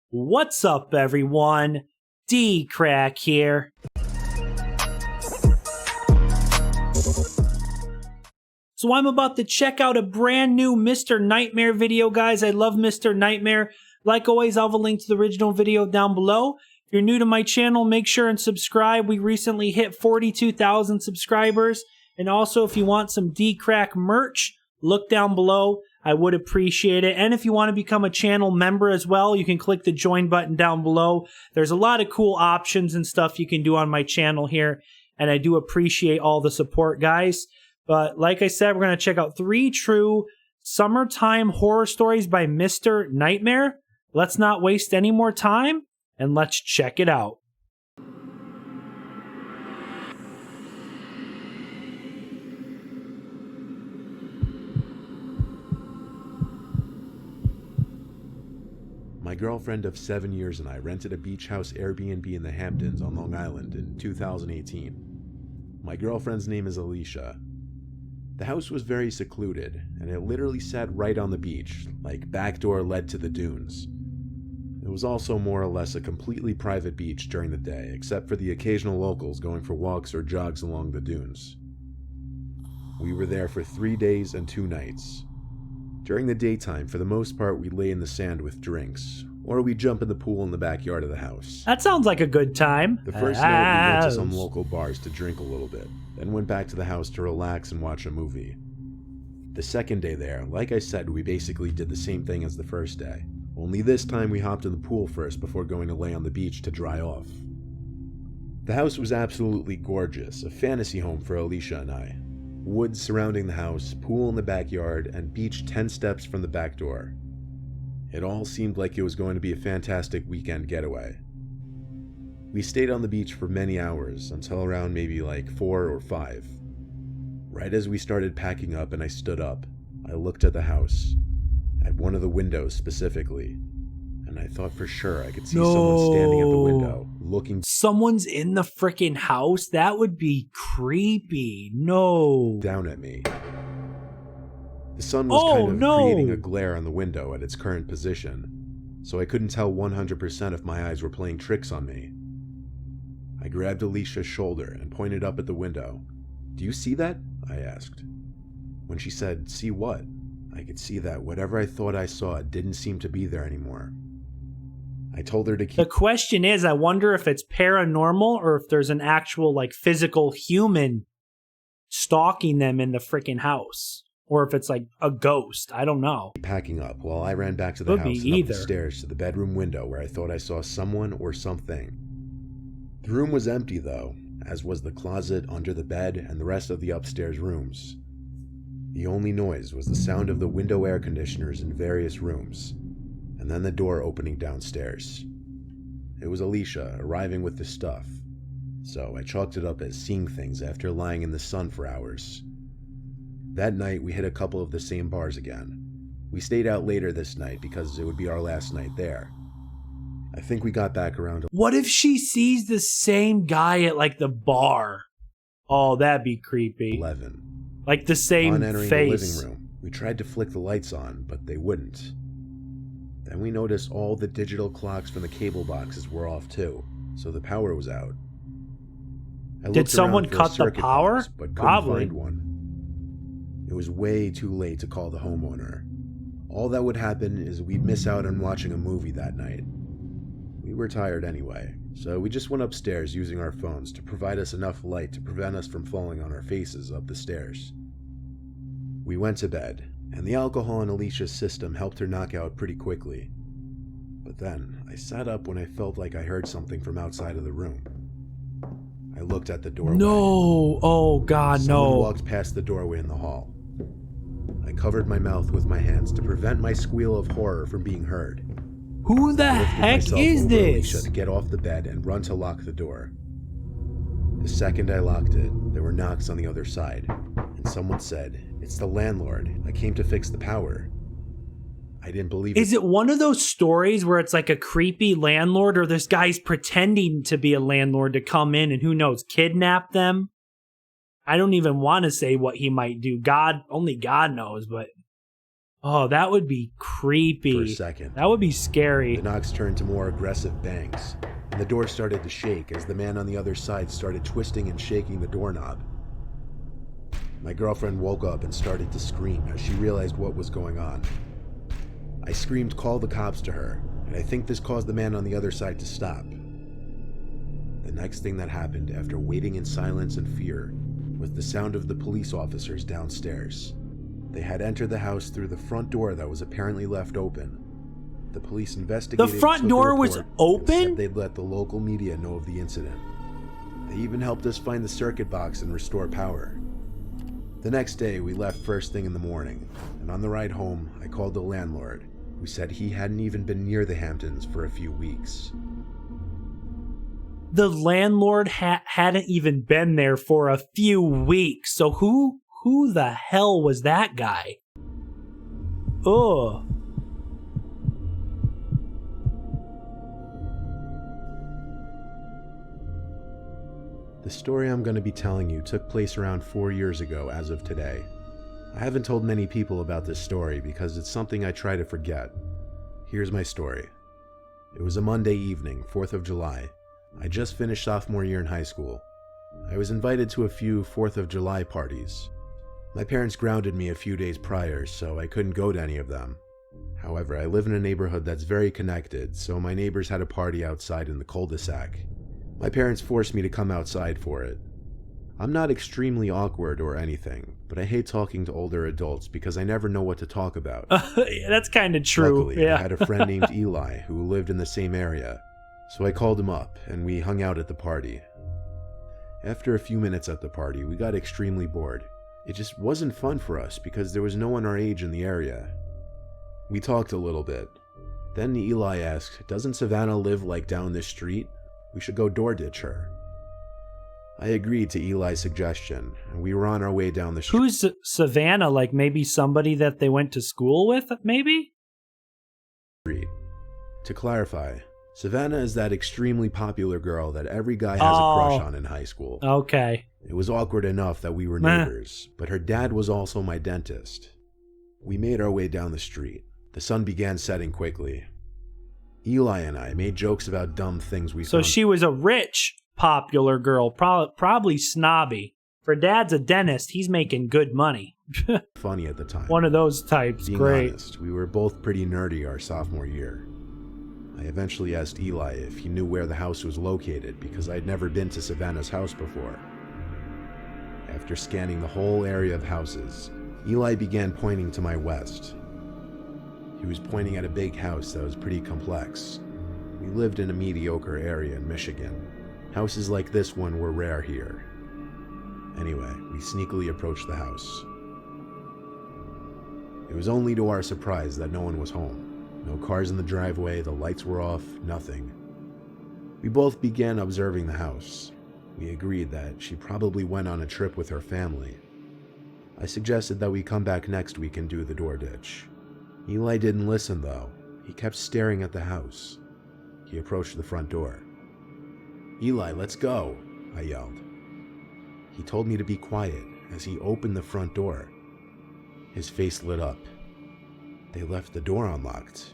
What's up, everyone? DKRACK here. So I'm about to check out a brand new Mr. Nightmare video, guys. I love Mr. Nightmare. Like always, I'll have a link to the original video down below. If you're new to my channel, make sure and subscribe. We recently hit 42,000 subscribers. And also, if you want some DKRACK merch, look down below. I would appreciate it. And if you want to become a channel member as well, you can click the join button down below. There's a lot of cool options and stuff you can do on my channel here. And I do appreciate all the support, guys. But like I said, we're going to check out 3 true summertime horror stories by Mr. Nightmare. Let's not waste any more time, and let's check it out. My girlfriend of 7 years and I rented a beach house Airbnb in the Hamptons on Long Island in 2018. My girlfriend's name is Alicia. The house was very secluded, and it literally sat right on the beach, like back door led to the dunes. It was also more or less a completely private beach during the day, except for the occasional locals going for walks or jogs along the dunes. We were there for 3 days and 2 nights. During the daytime, for the most part, we lay in the sand with drinks, or we jump in the pool in the backyard of the house. That sounds like a good time. The first night, we went to some local bars to drink a little bit, then went back to the house to relax and watch a movie. The second day there, like I said, we basically did the same thing as the first day, only this time we hopped in the pool first before going to lay on the beach to dry off. The house was absolutely gorgeous, a fantasy home for Alicia and I. Woods surrounding the house, pool in the backyard, and beach 10 steps from the back door. It all seemed like it was going to be a fantastic weekend getaway. We stayed on the beach for many hours, until around maybe like 4 or 5. Right as we started packing up and I stood up, I looked at the house, at one of the windows specifically, and I thought for sure I could see someone standing at the window, looking. Someone's in the freaking house? That would be creepy. No. Down at me. The sun was kind of creating a glare on the window at its current position, so I couldn't tell 100% if my eyes were playing tricks on me. I grabbed Alicia's shoulder and pointed up at the window. "Do you see that?" I asked. When she said, "See what?" I could see that whatever I thought I saw didn't seem to be there anymore. I told her to keep. The question is, I wonder if it's paranormal or if there's an actual, like, physical human stalking them in the freaking house. Or if it's like a ghost. I don't know. Packing up while I ran back to the house and up the stairs to the bedroom window where I thought I saw someone or something. The room was empty though, as was the closet, under the bed, and the rest of the upstairs rooms. The only noise was the sound of the window air conditioners in various rooms, and then the door opening downstairs. It was Alicia arriving with the stuff, so I chalked it up as seeing things after lying in the sun for hours. That night, we hit a couple of the same bars again. We stayed out later this night because it would be our last night there. I think we got back around. What if she sees the same guy at, like, the bar? Oh, that'd be creepy. 11. Like the same On entering face. the living room, we tried to flick the lights on, but they wouldn't. Then we noticed all the digital clocks from the cable boxes were off too, so the power was out. Did someone cut the power? Box, but Probably. couldn't find one. It was way too late to call the homeowner. All that would happen is we'd miss out on watching a movie that night. We were tired anyway, so we just went upstairs using our phones to provide us enough light to prevent us from falling on our faces up the stairs. We went to bed, and the alcohol in Alicia's system helped her knock out pretty quickly. But then, I sat up when I felt like I heard something from outside of the room. I looked at the doorway. No! Oh God, Someone no. walked past the doorway in the hall. I covered my mouth with my hands to prevent my squeal of horror from being heard. Who the heck is Alicia this? to get off the bed and run to lock the door. The second I locked it, there were knocks on the other side, and someone said, "It's the landlord. I came to fix the power." I didn't believe it. Is it one of those stories where it's like a creepy landlord, or this guy's pretending to be a landlord to come in and, who knows, kidnap them? I don't even want to say what he might do. Only God knows, but Oh, that would be creepy. For a second. That would be scary. The knocks turned to more aggressive bangs, and the door started to shake as the man on the other side started twisting and shaking the doorknob. My girlfriend woke up and started to scream as she realized what was going on. I screamed, "Call the cops," to her, and I think this caused the man on the other side to stop. The next thing that happened after waiting in silence and fear was the sound of the police officers downstairs. They had entered the house through the front door that was apparently left open. The police investigated. The front door was open? And said they'd let the local media know of the incident. They even helped us find the circuit box and restore power. The next day, we left first thing in the morning, and on the ride home, I called the landlord, who said he hadn't even been near the Hamptons for a few weeks. The landlord hadn't even been there for a few weeks. So who the hell was that guy? Ugh. The story I'm going to be telling you took place around 4 years ago as of today. I haven't told many people about this story because it's something I try to forget. Here's my story. It was a Monday evening, 4th of July. I just finished sophomore year in high school. I was invited to a few 4th of July parties. My parents grounded me a few days prior, so I couldn't go to any of them. However, I live in a neighborhood that's very connected, so my neighbors had a party outside in the cul-de-sac. My parents forced me to come outside for it. I'm not extremely awkward or anything, but I hate talking to older adults because I never know what to talk about. That's kind of true. Luckily, yeah. I had a friend named Eli who lived in the same area, so I called him up and we hung out at the party. After a few minutes at the party, we got extremely bored. It just wasn't fun for us because there was no one our age in the area. We talked a little bit. Then Eli asked, "Doesn't Savannah live like down this street? We should go door ditch her." I agreed to Eli's suggestion, and we were on our way down the street. Who's Savannah? Like maybe somebody that they went to school with, maybe? To clarify, Savannah is that extremely popular girl that every guy has a crush on in high school. Okay. It was awkward enough that we were neighbors, but her dad was also my dentist. We made our way down the street. The sun began setting quickly. Eli and I made jokes about dumb things we So found. she was a rich, popular girl, probably snobby. For dad's a dentist, he's making good money. Funny at the time. One of those types, Being great. honest, we were both pretty nerdy our sophomore year. I eventually asked Eli if he knew where the house was located because I'd never been to Savannah's house before. After scanning the whole area of houses, Eli began pointing to my west. He was pointing at a big house that was pretty complex. We lived in a mediocre area in Michigan. Houses like this one were rare here. Anyway, we sneakily approached the house. It was only to our surprise that no one was home. No cars in the driveway, the lights were off, nothing. We both began observing the house. We agreed that she probably went on a trip with her family. I suggested that we come back next week and do the door ditch. Eli didn't listen though. He kept staring at the house. He approached the front door. "Eli, let's go," I yelled. He told me to be quiet as he opened the front door. His face lit up. They left the door unlocked.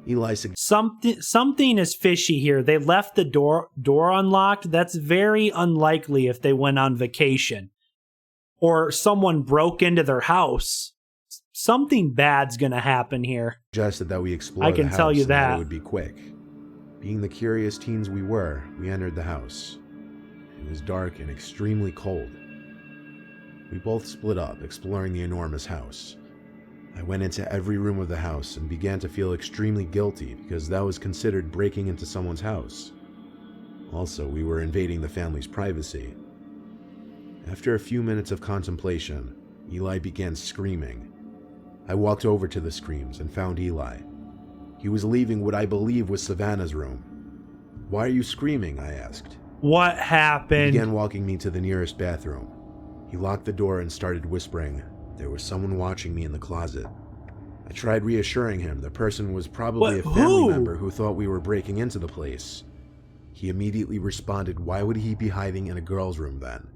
Eli suggested Something is fishy here. They left the door unlocked. That's very unlikely if they went on vacation. Or someone broke into their house. Something bad's gonna happen here. that we explore I can the house tell you and that that. it would be quick. Being the curious teens we were, we entered the house. It was dark and extremely cold. We both split up, exploring the enormous house. I went into every room of the house and began to feel extremely guilty because that was considered breaking into someone's house. Also, we were invading the family's privacy. After a few minutes of contemplation, Eli began screaming. I walked over to the screams and found Eli. He was leaving what I believe was Savannah's room. "Why are you screaming?" I asked. What He happened? began walking me to the nearest bathroom. He locked the door and started whispering, "There was someone watching me in the closet." I tried reassuring him the person was probably What? a family Who? member who thought we were breaking into the place. He immediately responded, "Why would he be hiding in a girl's room then?"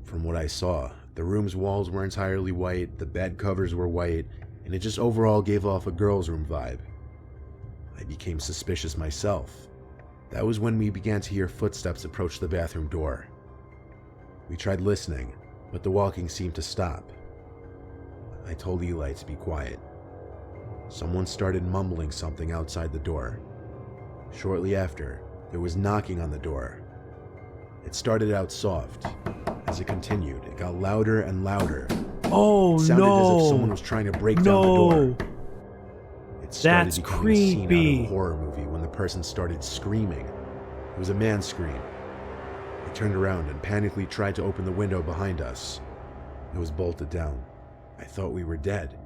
From what I saw, The room's walls were entirely white, the bed covers were white, and it just overall gave off a girl's room vibe. I became suspicious myself. That was when we began to hear footsteps approach the bathroom door. We tried listening, but the walking seemed to stop. I told Eli to be quiet. Someone started mumbling something outside the door. Shortly after, there was knocking on the door. It started out soft. As it continued, it got louder and louder. Oh, it sounded no. as if someone was trying to break down the door. It started That's becoming a scene out creepy. of a horror movie when the person started screaming. It was a man's scream. I turned around and panically tried to open the window behind us. It was bolted down. I thought we were dead.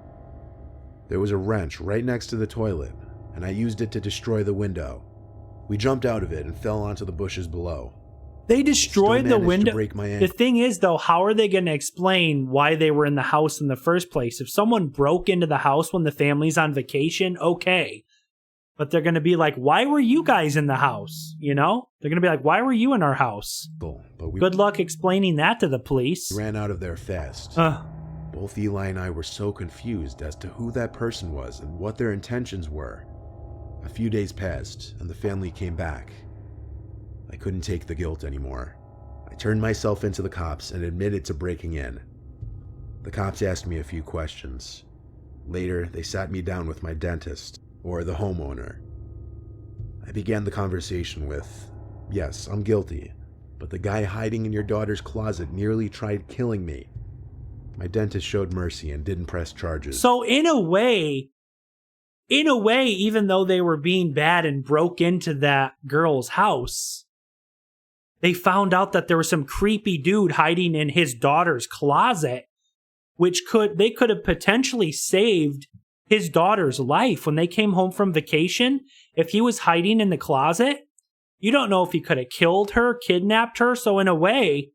There was a wrench right next to the toilet, and I used it to destroy the window. We jumped out of it and fell onto the bushes below. They destroyed the window. The thing is, though, how are they going to explain why they were in the house in the first place? If someone broke into the house when the family's on vacation, okay. But they're going to be like, why were you guys in the house? You know? They're going to be like, why were you in our house? Good luck explaining that to the police. We ran out of there fast. Both Eli and I were so confused as to who that person was and what their intentions were. A few days passed, and the family came back. I couldn't take the guilt anymore. I turned myself into the cops and admitted to breaking in. The cops asked me a few questions. Later, they sat me down with my dentist, or the homeowner. I began the conversation with, "Yes, I'm guilty, but the guy hiding in your daughter's closet nearly tried killing me." My dentist showed mercy and didn't press charges. So in a way, even though they were being bad and broke into that girl's house, they found out that there was some creepy dude hiding in his daughter's closet, which they could have potentially saved his daughter's life when they came home from vacation. If he was hiding in the closet, you don't know if he could have killed her, kidnapped her. So in a way,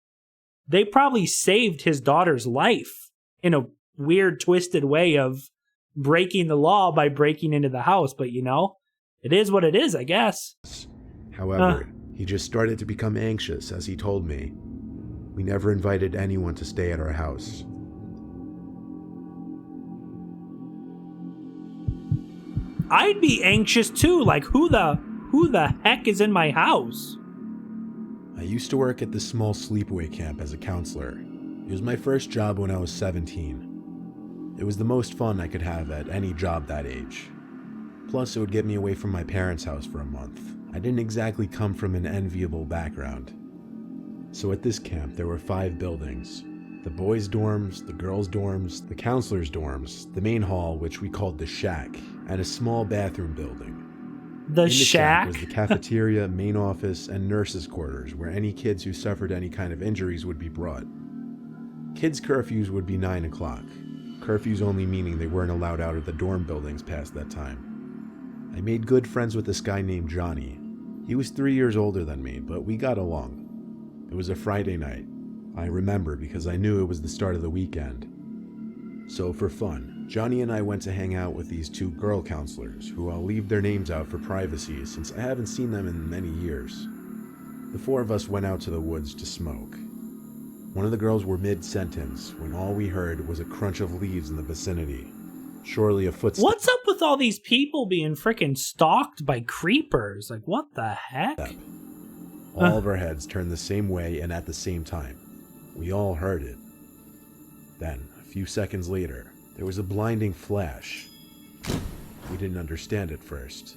they probably saved his daughter's life in a weird, twisted way of breaking the law by breaking into the house. But, you know, it is what it is, I guess. However, he just started to become anxious, as he told me. We never invited anyone to stay at our house. I'd be anxious too. Like, who the heck is in my house? I used to work at this small sleepaway camp as a counselor. It was my first job when I was 17. It was the most fun I could have at any job that age. Plus, it would get me away from my parents' house for a month. I didn't exactly come from an enviable background. So at this camp, there were 5 buildings. The boys' dorms, the girls' dorms, the counselors' dorms, the main hall, which we called the shack, and a small bathroom building. The shack was the cafeteria, main office, and nurses' quarters, where any kids who suffered any kind of injuries would be brought. Kids' curfews would be 9 o'clock. Curfews only meaning they weren't allowed out of the dorm buildings past that time. I made good friends with this guy named Johnny. He was 3 years older than me, but we got along. It was a Friday night. I remember because I knew it was the start of the weekend. So for fun, Johnny and I went to hang out with these 2 girl counselors, who I'll leave their names out for privacy since I haven't seen them in many years. The 4 of us went out to the woods to smoke. One of the girls were mid-sentence when all we heard was a crunch of leaves in the vicinity. Surely a footstep. What's up with all these people being freaking stalked by creepers? Like, what the heck? All of our heads turned the same way and at the same time. We all heard it. Then, a few seconds later, there was a blinding flash. We didn't understand at first.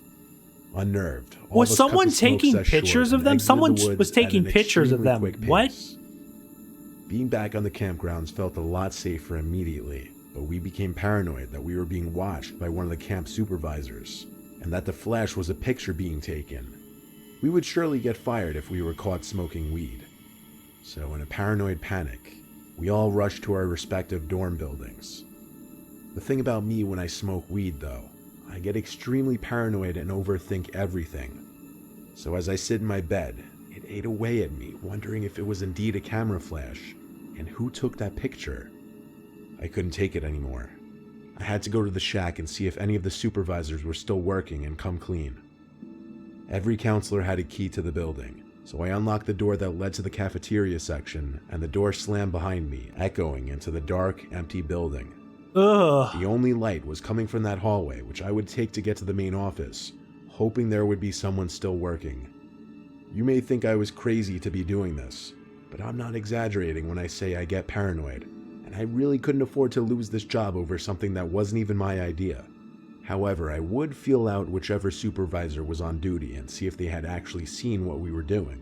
Unnerved. Was someone taking pictures of them? Someone was taking pictures of them. What? Being back on the campgrounds felt a lot safer immediately, but we became paranoid that we were being watched by one of the camp supervisors, and that the flash was a picture being taken. We would surely get fired if we were caught smoking weed. So in a paranoid panic, we all rushed to our respective dorm buildings. The thing about me when I smoke weed, though, I get extremely paranoid and overthink everything. So as I sit in my bed, it ate away at me, wondering if it was indeed a camera flash, and who took that picture. I couldn't take it anymore. I had to go to the shack and see if any of the supervisors were still working and come clean. Every counselor had a key to the building, So I unlocked the door that led to the cafeteria section, and the door slammed behind me, echoing into the dark, empty building. Ugh. The only light was coming from that hallway, which I would take to get to the main office, hoping there would be someone still working. You may think I was crazy to be doing this, but I'm not exaggerating when I say I get paranoid, and I really couldn't afford to lose this job over something that wasn't even my idea. However, I would feel out whichever supervisor was on duty and see if they had actually seen what we were doing.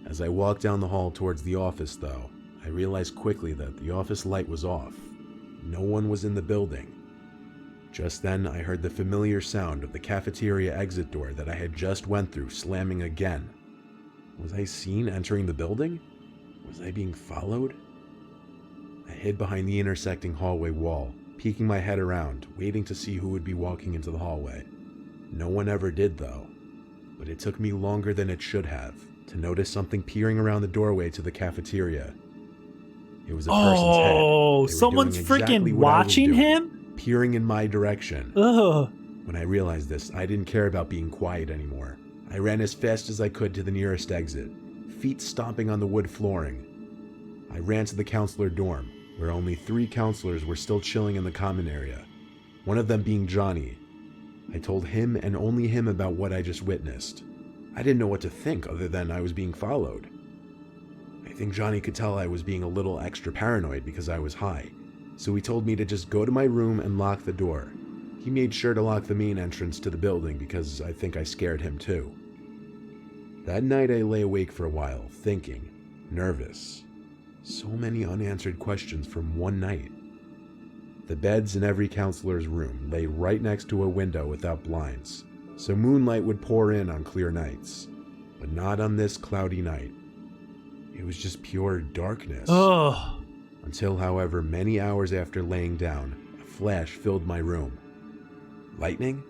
As I walked down the hall towards the office, though, I realized quickly that the office light was off. No one was in the building. Just then, I heard the familiar sound of the cafeteria exit door that I had just went through slamming again. Was I seen entering the building? Was I being followed? I hid behind the intersecting hallway wall, peeking my head around, waiting to see who would be walking into the hallway. No one ever did, though. But it took me longer than it should have to notice something peering around the doorway to the cafeteria. It was a person's head. Oh, They were someone's doing exactly freaking what I was watching doing, him? peering in my direction. Ugh. When I realized this, I didn't care about being quiet anymore. I ran as fast as I could to the nearest exit, feet stomping on the wood flooring. I ran to the counselor dorm, where only 3 counselors were still chilling in the common area, one of them being Johnny. I told him and only him about what I just witnessed. I didn't know what to think other than I was being followed. I think Johnny could tell I was being a little extra paranoid because I was high, so he told me to just go to my room and lock the door. He made sure to lock the main entrance to the building because I think I scared him too. That night I lay awake for a while, thinking, nervous. So many unanswered questions from one night. The beds in every counselor's room lay right next to a window without blinds, so moonlight would pour in on clear nights, but not on this cloudy night. It was just pure darkness. Ugh. Until, however, many hours after laying down, a flash filled my room. Lightning?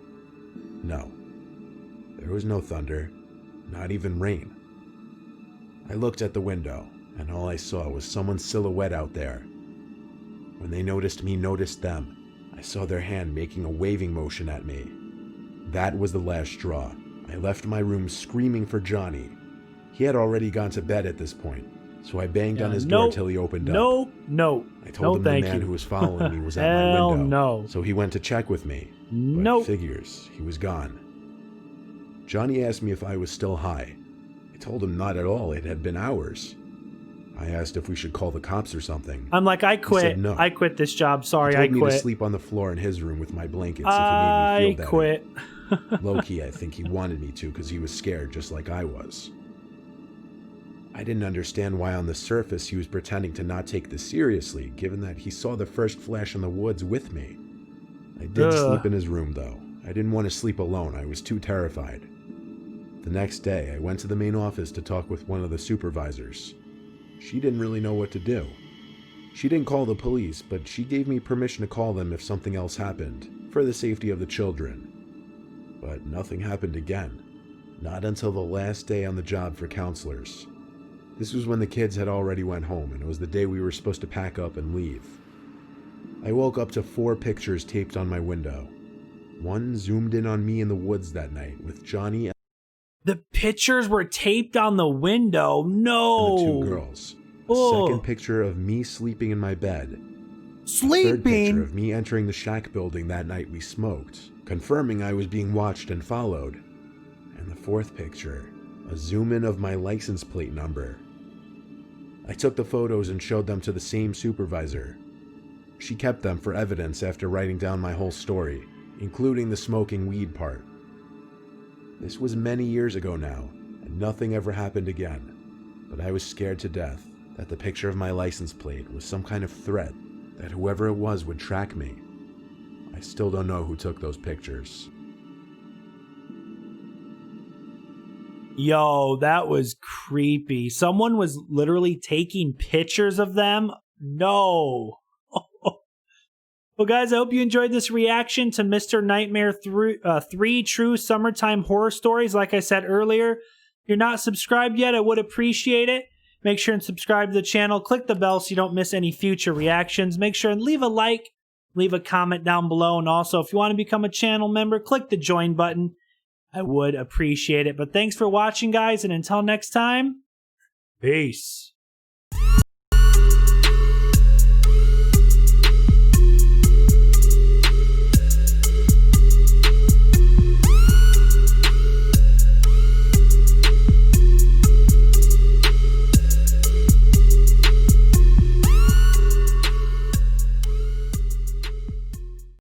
No. There was no thunder, not even rain. I looked at the window, and all I saw was someone's silhouette out there. When they noticed me noticed them, I saw their hand making a waving motion at me. That was the last straw. I left my room screaming for Johnny. He had already gone to bed at this point, so I banged on his door till he opened up. No. I told him the man who was following me was at my window, no. so he went to check with me. But figures, he was gone. Johnny asked me if I was still high. I told him not at all, it had been hours. I asked if we should call the cops or something. I'm like, I quit. He said no. I quit this job. Sorry, I He told quit. me to sleep on the floor in his room with my blankets if it made me feel better. I quit. Low-key, I think he wanted me to because he was scared just like I was. I didn't understand why on the surface he was pretending to not take this seriously, given that he saw the first flash in the woods with me. I did sleep in his room, though. I didn't want to sleep alone. I was too terrified. The next day, I went to the main office to talk with one of the supervisors. She didn't really know what to do. She didn't call the police, but she gave me permission to call them if something else happened, for the safety of the children. But nothing happened again. Not until the last day on the job for counselors. This was when the kids had already went home, and it was the day we were supposed to pack up and leave. I woke up to 4 pictures taped on my window. One zoomed in on me in the woods that night with Johnny. The pictures were taped on the window. No. And the 2 girls. A second picture of me sleeping in my bed. Sleeping? A third picture of me entering the shack building that night we smoked, confirming I was being watched and followed. And the 4th picture, a zoom in of my license plate number. I took the photos and showed them to the same supervisor. She kept them for evidence after writing down my whole story, including the smoking weed part. This was many years ago now, and nothing ever happened again. But I was scared to death that the picture of my license plate was some kind of threat, that whoever it was would track me. I still don't know who took those pictures. Yo, that was creepy. Someone was literally taking pictures of them? No. Well, guys, I hope you enjoyed this reaction to Mr. Nightmare 3 True Summertime Horror Stories. Like I said earlier, if you're not subscribed yet, I would appreciate it. Make sure and subscribe to the channel. Click the bell so you don't miss any future reactions. Make sure and leave a like, leave a comment down below. And also, if you want to become a channel member, click the join button. I would appreciate it. But thanks for watching, guys, and until next time, peace.